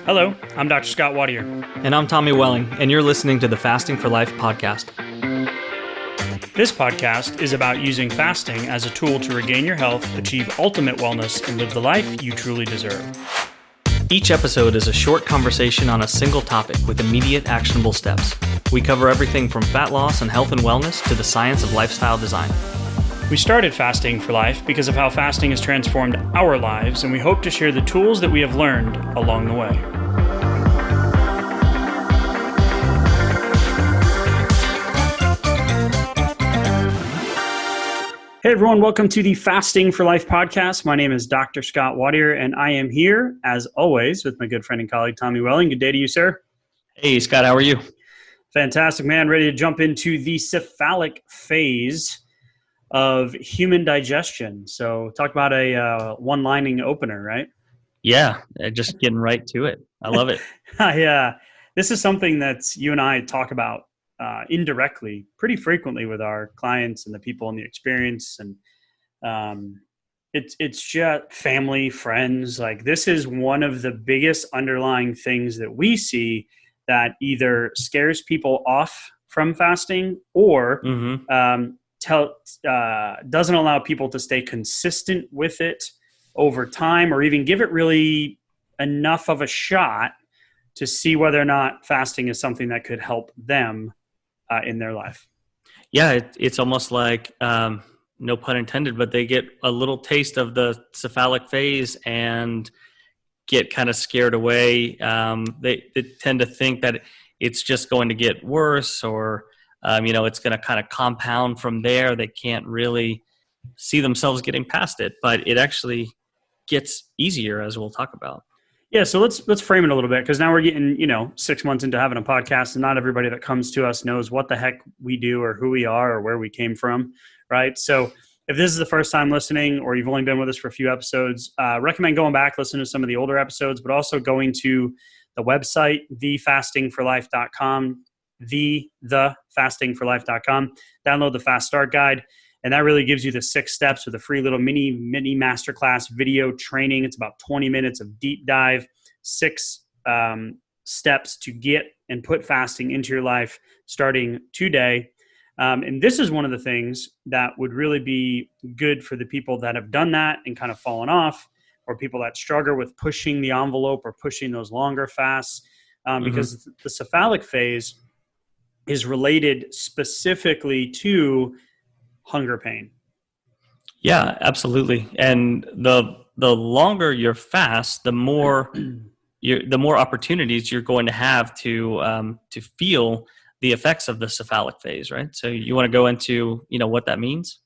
Hello, I'm Dr. Scott Wadier. And I'm Tommy Welling, and you're listening to the Fasting for Life podcast. This podcast is about using fasting as a tool to regain your health, achieve ultimate wellness, and live the life you truly deserve. Each episode is a short conversation on a single topic with immediate actionable steps. We cover everything from fat loss and health and wellness to the science of lifestyle design. We started Fasting for Life because of how fasting has transformed our lives, and we hope to share the tools that we have learned along the way. Hey everyone, welcome to the Fasting for Life podcast. My name is Dr. Scott Wadier, and I am here, as always, with my good friend and colleague, Tommy Welling. Good day to you, sir. Hey, Scott, how are you? Fantastic, man. Ready to jump into the cephalic phase of human digestion. So talk about a one-lining opener, right? Yeah, just getting right to it. I love it. This is something that you and I talk about indirectly pretty frequently with our clients and the people in the experience. And it's just family, friends. Like, this is one of the biggest underlying things that we see that either scares people off from fasting or doesn't allow people to stay consistent with it over time, or even give it really enough of a shot to see whether or not fasting is something that could help them in their life. Yeah, it's almost like, no pun intended, but they get a little taste of the cephalic phase and get kind of scared away. They tend to think that it's just going to get worse, or it's going to kind of compound from there. They can't really see themselves getting past it, but it actually gets easier, as we'll talk about. Yeah, so let's frame it a little bit, because now we're getting 6 months into having a podcast, and not everybody that comes to us knows what the heck we do or who we are or where we came from, right? So if this is the first time listening, or you've only been with us for a few episodes, recommend going back, listen to some of the older episodes, but also going to the website, thefastingforlife.com, thefastingforlife.com. Download the Fast Start Guide. And that really gives you the 6 steps with a free little mini masterclass video training. It's about 20 minutes of deep dive, 6 steps to get and put fasting into your life starting today. And this is one of the things that would really be good for the people that have done that and kind of fallen off, or people that struggle with pushing the envelope or pushing those longer fasts, because the cephalic phase is related specifically to hunger pain. Yeah, absolutely. And the longer your fast, the more opportunities you're going to have to feel the effects of the cephalic phase, right? So you want to go into what that means?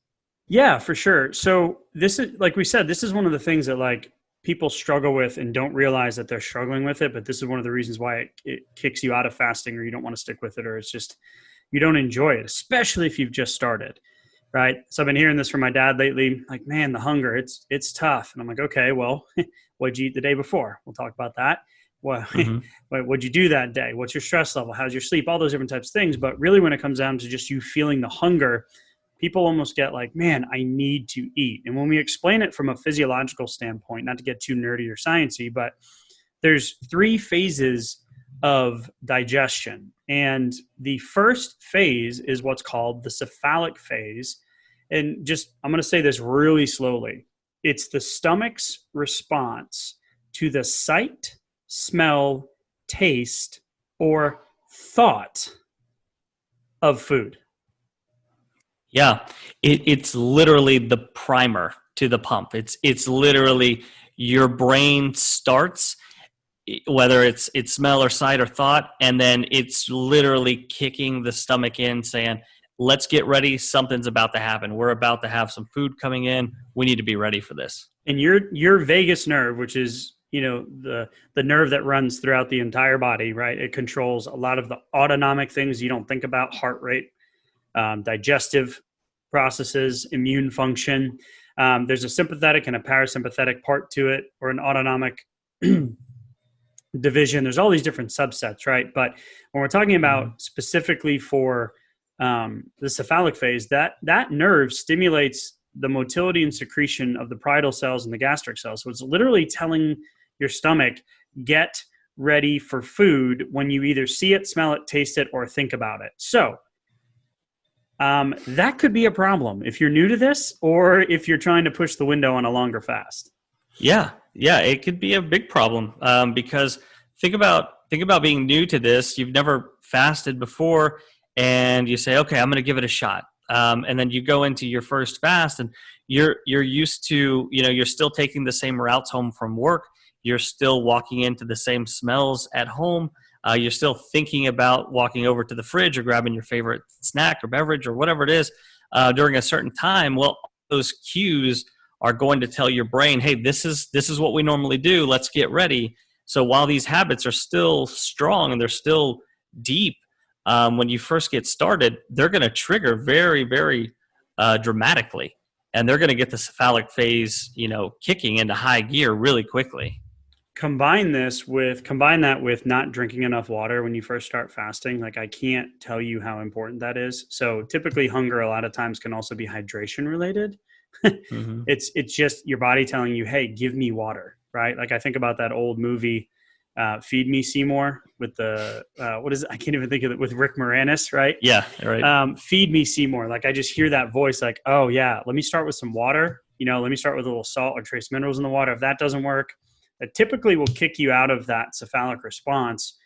Yeah, for sure. So this is, like we said, this is one of the things that like people struggle with and don't realize that they're struggling with it. But this is one of the reasons why it kicks you out of fasting, or you don't want to stick with it, or it's just you don't enjoy it, especially if you've just started. Right. So I've been hearing this from my dad lately, like, man, the hunger, it's tough. And I'm like, okay, well, what'd you eat the day before? We'll talk about that. Well, what'd you do that day? What's your stress level? How's your sleep? All those different types of things. But really, when it comes down to just you feeling the hunger, people almost get like, man, I need to eat. And when we explain it from a physiological standpoint, not to get too nerdy or sciencey, but there's 3 phases of digestion. And the first phase is what's called the cephalic phase. And I'm going to say this really slowly. It's the stomach's response to the sight, smell, taste, or thought of food. Yeah, it's literally the primer to the pump. It's literally your brain starts, whether it's smell or sight or thought, and then it's literally kicking the stomach in, saying, let's get ready. Something's about to happen. We're about to have some food coming in. We need to be ready for this. And your vagus nerve, which is the nerve that runs throughout the entire body, right? It controls a lot of the autonomic things you don't think about: heart rate, digestive processes, immune function. There's a sympathetic and a parasympathetic part to it, or an autonomic division. There's all these different subsets, right? But when we're talking about specifically for the cephalic phase, that nerve stimulates the motility and secretion of the parietal cells and the gastric cells. So it's literally telling your stomach get ready for food when you either see it, smell it, taste it, or think about it. So that could be a problem if you're new to this, or if you're trying to push the window on a longer fast. Yeah, it could be a big problem because think about being new to this. You've never fasted before, and you say, "Okay, I'm going to give it a shot." And then you go into your first fast, and you're used to, you're still taking the same routes home from work. You're still walking into the same smells at home. You're still thinking about walking over to the fridge or grabbing your favorite snack or beverage or whatever it is during a certain time. Well, those cues are going to tell your brain, hey, this is what we normally do. Let's get ready. So while these habits are still strong and they're still deep, when you first get started, they're going to trigger very, very dramatically. And they're going to get the cephalic phase, kicking into high gear really quickly. Combine that with not drinking enough water when you first start fasting. Like, I can't tell you how important that is. So typically hunger a lot of times can also be hydration related. Mm-hmm. It's just your body telling you, hey, give me water, right? Like, I think about that old movie, Feed Me Seymour, with the, what is it? I can't even think of it, with Rick Moranis, right? Yeah, right. Feed Me Seymour. Like, I just hear that voice like, oh yeah, let me start with some water. Let me start with a little salt or trace minerals in the water. If that doesn't work, that typically will kick you out of that cephalic response.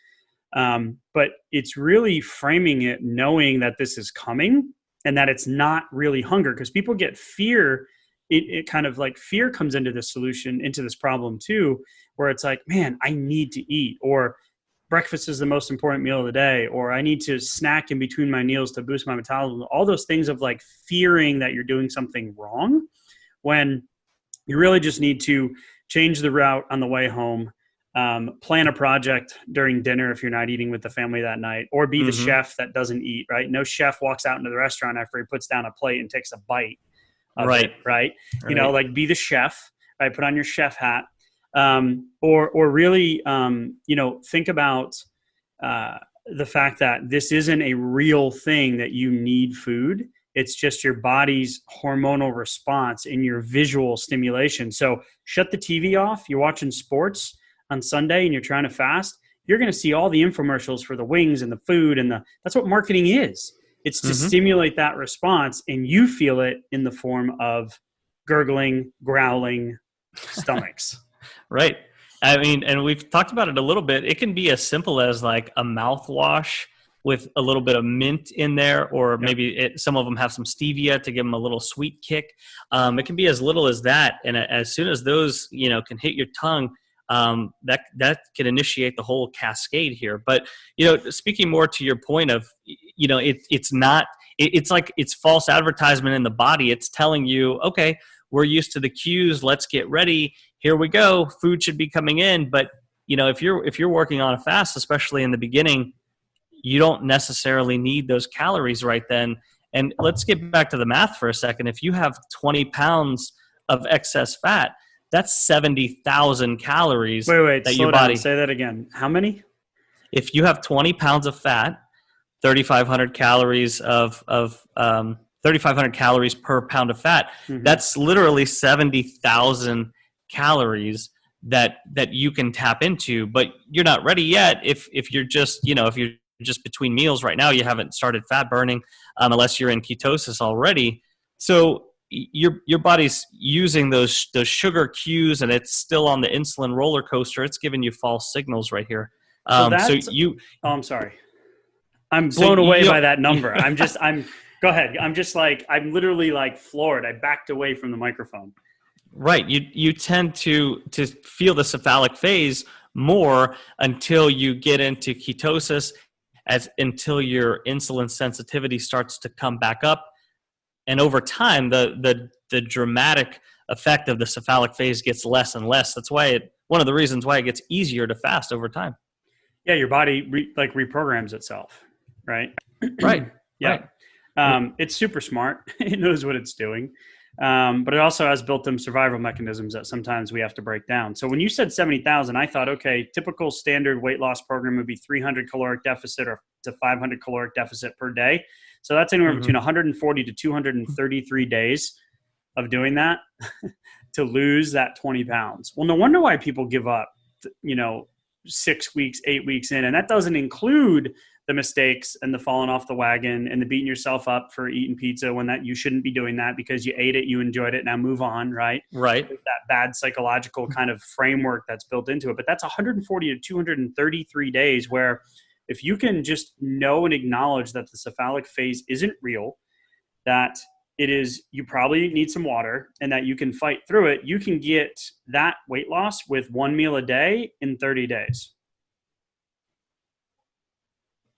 But it's really framing it, knowing that this is coming and that it's not really hunger, because people get fear. It kind of like fear comes into this solution, into this problem too, where it's like, man, I need to eat, or breakfast is the most important meal of the day, or I need to snack in between my meals to boost my metabolism. All those things of like fearing that you're doing something wrong, when you really just need to change the route on the way home, plan a project during dinner if you're not eating with the family that night, or be the chef that doesn't eat, right? No chef walks out into the restaurant after he puts down a plate and takes a bite of it, right? Like, be the chef, right? Put on your chef hat, or really, think about the fact that this isn't a real thing that you need food. It's just your body's hormonal response in your visual stimulation. So shut the TV off. You're watching sports on Sunday and you're trying to fast. You're going to see all the infomercials for the wings and the food, and that's what marketing is. It's to stimulate that response, and you feel it in the form of gurgling, growling stomachs. Right. I mean, and we've talked about it a little bit. It can be as simple as like a mouthwash with a little bit of mint in there, or maybe some of them have some stevia to give them a little sweet kick. It can be as little as that. And as soon as those, can hit your tongue, that can initiate the whole cascade here. But, speaking more to your point of, it's like it's false advertisement in the body. It's telling you, okay, we're used to the cues. Let's get ready. Here we go. Food should be coming in. But, if you're working on a fast, especially in the beginning, you don't necessarily need those calories right then. And let's get back to the math for a second. If you have 20 pounds of excess fat, that's 70,000 calories. Wait, slow down. Say that again. How many? If you have 20 pounds of fat, 3,500 calories of 3,500 calories per pound of fat, that's literally 70,000 calories that you can tap into. But you're not ready yet if you're just, if you're just between meals right now, you haven't started fat burning unless you're in ketosis already. So your body's using those sugar cues, and it's still on the insulin roller coaster. It's giving you false signals right here. I'm sorry. I'm blown away by that number. Go ahead. I'm literally like floored. I backed away from the microphone. Right. You tend to feel the cephalic phase more until you get into ketosis, until your insulin sensitivity starts to come back up. And over time, the dramatic effect of the cephalic phase gets less and less. That's why one of the reasons why it gets easier to fast over time. Yeah, your body reprograms itself, right? Right. Yeah. Right. It's super smart. It knows what it's doing. But it also has built-in survival mechanisms that sometimes we have to break down. So when you said 70,000, I thought, okay, typical standard weight loss program would be 300 caloric deficit or to 500 caloric deficit per day. So that's anywhere between 140 to 233 days of doing that to lose that 20 pounds. Well, no wonder why people give up 6 weeks, 8 weeks in. And that doesn't include the mistakes and the falling off the wagon and the beating yourself up for eating pizza when that you shouldn't be doing that because you ate it, you enjoyed it, now move on, right? Right. That bad psychological kind of framework that's built into it. But that's 140 to 233 days where if you can just know and acknowledge that the cephalic phase isn't real, that it is, you probably need some water and that you can fight through it, you can get that weight loss with one meal a day in 30 days.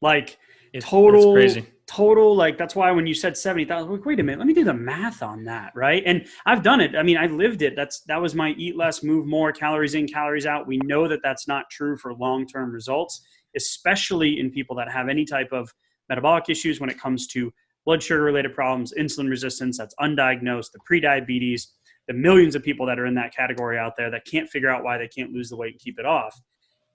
Like it's crazy. Total, like that's why when you said 70,000, like, wait a minute, let me do the math on that, right? And I've done it. I mean, I lived it. That was my eat less, move more, calories in, calories out. We know that that's not true for long-term results, especially in people that have any type of metabolic issues when it comes to blood sugar related problems, insulin resistance that's undiagnosed, the prediabetes, the millions of people that are in that category out there that can't figure out why they can't lose the weight and keep it off.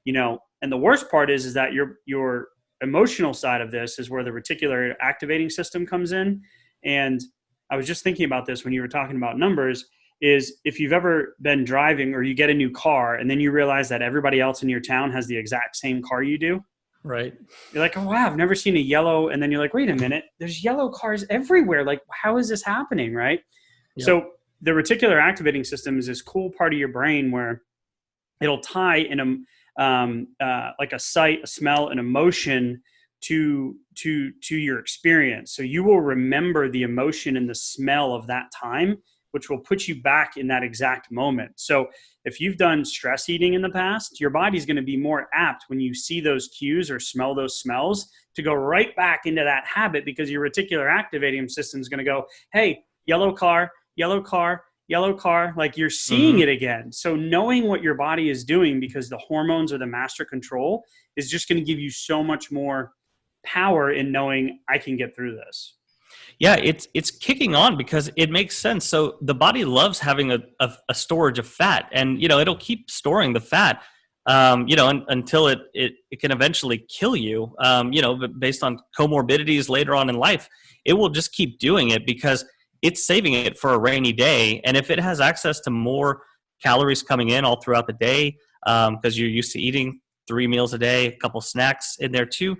And the worst part is that your emotional side of this is where the reticular activating system comes in. And I was just thinking about this when you were talking about numbers, is if you've ever been driving or you get a new car and then you realize that everybody else in your town has the exact same car you do. Right. You're like, oh, wow, I've never seen a yellow. And then you're like, wait a minute, there's yellow cars everywhere. Like, how is this happening? Right. Yep. So the reticular activating system is this cool part of your brain where it'll tie in like a sight, a smell, an emotion to your experience. So you will remember the emotion and the smell of that time, which will put you back in that exact moment. So if you've done stress eating in the past, your body's going to be more apt when you see those cues or smell those smells to go right back into that habit, because your reticular activating system is going to go, hey, yellow car, yellow car, yellow car, like you're seeing it again. So knowing what your body is doing, because the hormones are the master control, is just going to give you so much more power in knowing I can get through this. Yeah, it's kicking on because it makes sense. So the body loves having a storage of fat, and it'll keep storing the fat, until it can eventually kill you. Based on comorbidities later on in life, it will just keep doing it because it's saving it for a rainy day. And if it has access to more calories coming in all throughout the day, because you're used to eating 3 meals a day, a couple snacks in there too,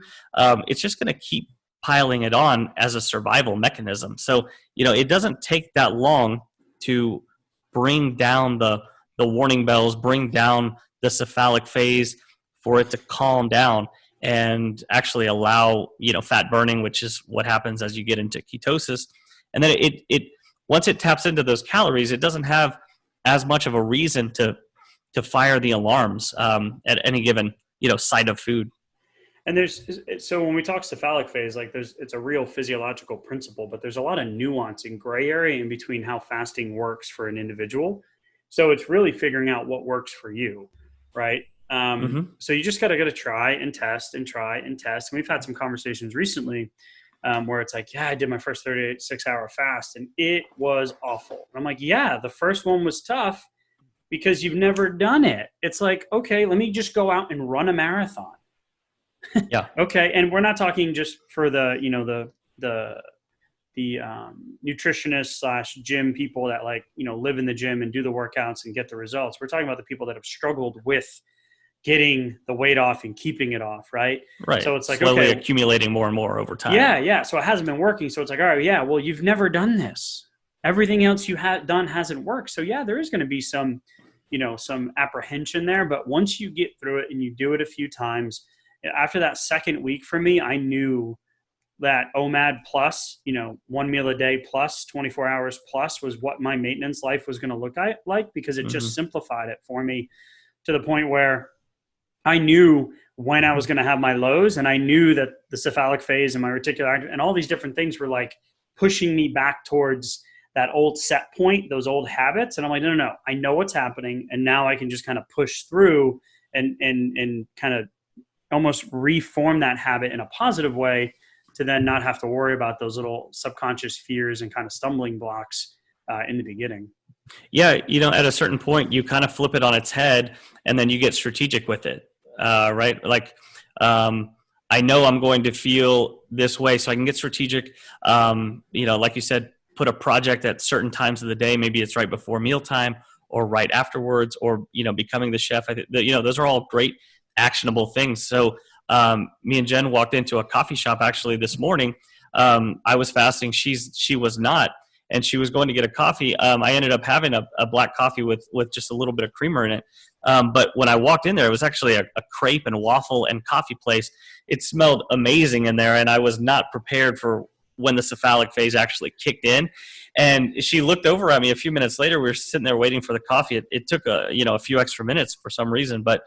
it's just going to keep piling it on as a survival mechanism. So, it doesn't take that long to bring down the warning bells, bring down the cephalic phase for it to calm down and actually allow, fat burning, which is what happens as you get into ketosis. And then it once it taps into those calories, it doesn't have as much of a reason to fire the alarms at any given, sight of food. And so when we talk cephalic phase, like it's a real physiological principle, but there's a lot of nuance and gray area in between how fasting works for an individual. So it's really figuring out what works for you, right? So you just got to try and test and try and test. And we've had some conversations recently where it's like, yeah, I did my first 36-hour fast and it was awful. And I'm like, yeah, the first one was tough because you've never done it. It's like, okay, let me just go out and run a marathon. Yeah. Okay. And we're not talking just for the nutritionist / gym people that live in the gym and do the workouts and get the results. We're talking about the people that have struggled with getting the weight off and keeping it off. Right. Right. So it's like, slowly okay, accumulating more and more over time. Yeah. Yeah. So it hasn't been working. So it's like, all right, yeah, well, you've never done this. Everything else you had done hasn't worked. So yeah, there is going to be some apprehension there, but once you get through it and you do it a few times, after that second week for me, I knew that OMAD plus, 1 meal a day plus 24 hours plus was what my maintenance life was going to look like, because it just simplified it for me to the point where I knew when I was going to have my lows, and I knew that the cephalic phase and my reticular and all these different things were like pushing me back towards that old set point, those old habits. And I'm like, no, I know what's happening. And now I can just kind of push through and kind of almost reform that habit in a positive way to then not have to worry about those little subconscious fears and kind of stumbling blocks in the beginning. Yeah. At a certain point, you kind of flip it on its head and then you get strategic with it. Right. Like, I know I'm going to feel this way, so I can get strategic. Like you said, put a project at certain times of the day. Maybe it's right before mealtime, or right afterwards, or, becoming the chef. I think that, those are all great actionable things. So me and Jen walked into a coffee shop actually this morning. I was fasting. She was not. And she was going to get a coffee. I ended up having a black coffee with just a little bit of creamer in it. But when I walked in there, it was actually a crepe and waffle and coffee place. It smelled amazing in there, and I was not prepared for when the cephalic phase actually kicked in. And she looked over at me a few minutes later. We were sitting there waiting for the coffee. It took a few extra minutes for some reason, but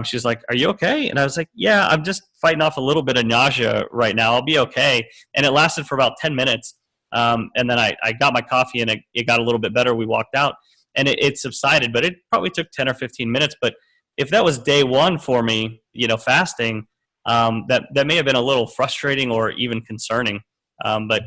she was like, "Are you okay?" And I was like, "Yeah, I'm just fighting off a little bit of nausea right now. I'll be okay." And it lasted for about 10 minutes. And then I got my coffee, and it got a little bit better. We walked out, and it subsided, but it probably took 10 or 15 minutes. But if that was day one for me, fasting, that may have been a little frustrating or even concerning. But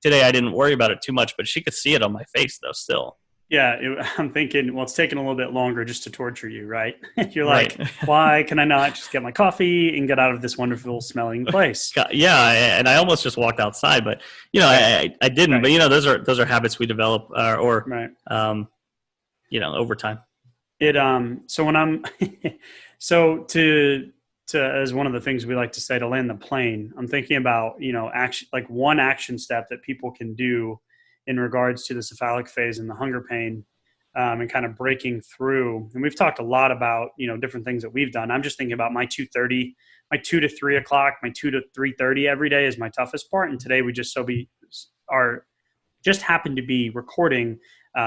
today I didn't worry about it too much, but she could see it on my face though still. Yeah, I'm thinking, well, it's taking a little bit longer just to torture you, right? You're like, right. Why can I not just get my coffee and get out of this wonderful smelling place? Yeah, and I almost just walked outside, but I didn't. Right. But those are habits we develop, right. Over time. So when I'm to as one of the things we like to say to land the plane, I'm thinking about action, like one action step that people can do in regards to the cephalic phase and the hunger pain, and kind of breaking through. And we've talked a lot about, different things that we've done. I'm just thinking about my 2 to 3 o'clock, my 2 to 3:30 every day is my toughest part. And today we just happened to be recording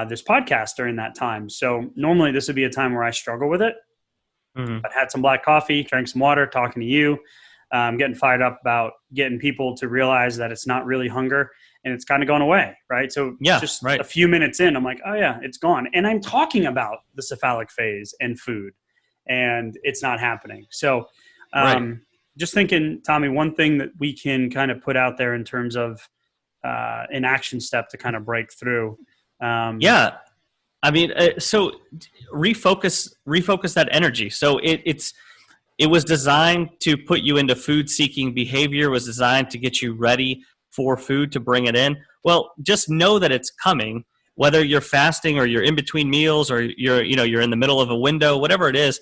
this podcast during that time. So normally this would be a time where I struggle with it. Mm-hmm. I had some black coffee, drank some water, talking to you, getting fired up about getting people to realize that it's not really hunger. And it's kind of gone away, right? So a few minutes in, I'm like, oh yeah, it's gone. And I'm talking about the cephalic phase and food, and it's not happening. So just thinking, Tommy, one thing that we can kind of put out there in terms of an action step to kind of break through. So refocus that energy. So it was designed to put you into food-seeking behavior, was designed to get you ready for food, to bring it in. Well, just know that it's coming, whether you're fasting or you're in between meals or you're in the middle of a window, whatever it is,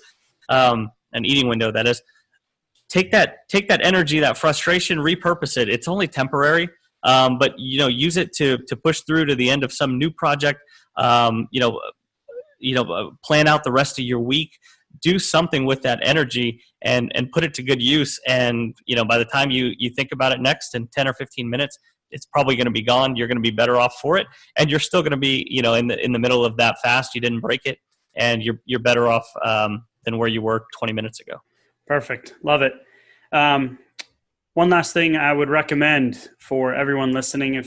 an eating window, that is. Take that energy, that frustration, repurpose it. It's only temporary, but use it to push through to the end of some new project. Plan out the rest of your week. Do something with that energy and put it to good use. And, by the time you think about it next in 10 or 15 minutes, it's probably going to be gone. You're going to be better off for it. And you're still going to be, in the middle of that fast. You didn't break it, and you're better off than where you were 20 minutes ago. Perfect. Love it. One last thing I would recommend for everyone listening,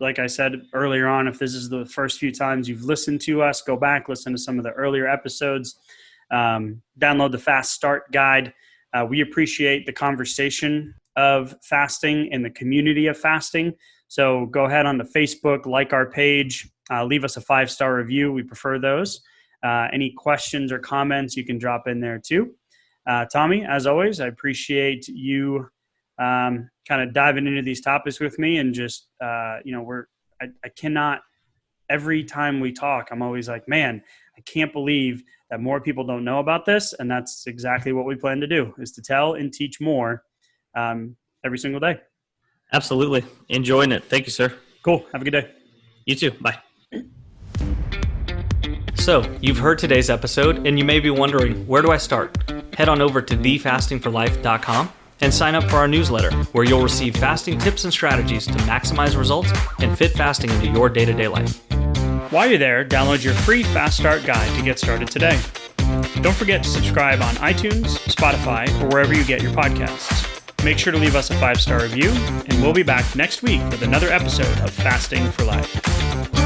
like I said earlier on, if this is the first few times you've listened to us, go back, listen to some of the earlier episodes. Download the Fast Start Guide. We appreciate the conversation of fasting and the community of fasting. So go ahead on the Facebook, like our page, leave us a 5-star review. We prefer those. Any questions or comments you can drop in there too. Tommy, as always, I appreciate you kind of diving into these topics with me, and just I cannot, every time we talk, I'm always like, man, I can't believe that more people don't know about this. And that's exactly what we plan to do, is to tell and teach more every single day. Absolutely. Enjoying it. Thank you, sir. Cool. Have a good day. You too. Bye. So you've heard today's episode, and you may be wondering, where do I start? Head on over to thefastingforlife.com and sign up for our newsletter, where you'll receive fasting tips and strategies to maximize results and fit fasting into your day-to-day life. While you're there, download your free Fast Start Guide to get started today. Don't forget to subscribe on iTunes, Spotify, or wherever you get your podcasts. Make sure to leave us a 5-star review, and we'll be back next week with another episode of Fasting for Life.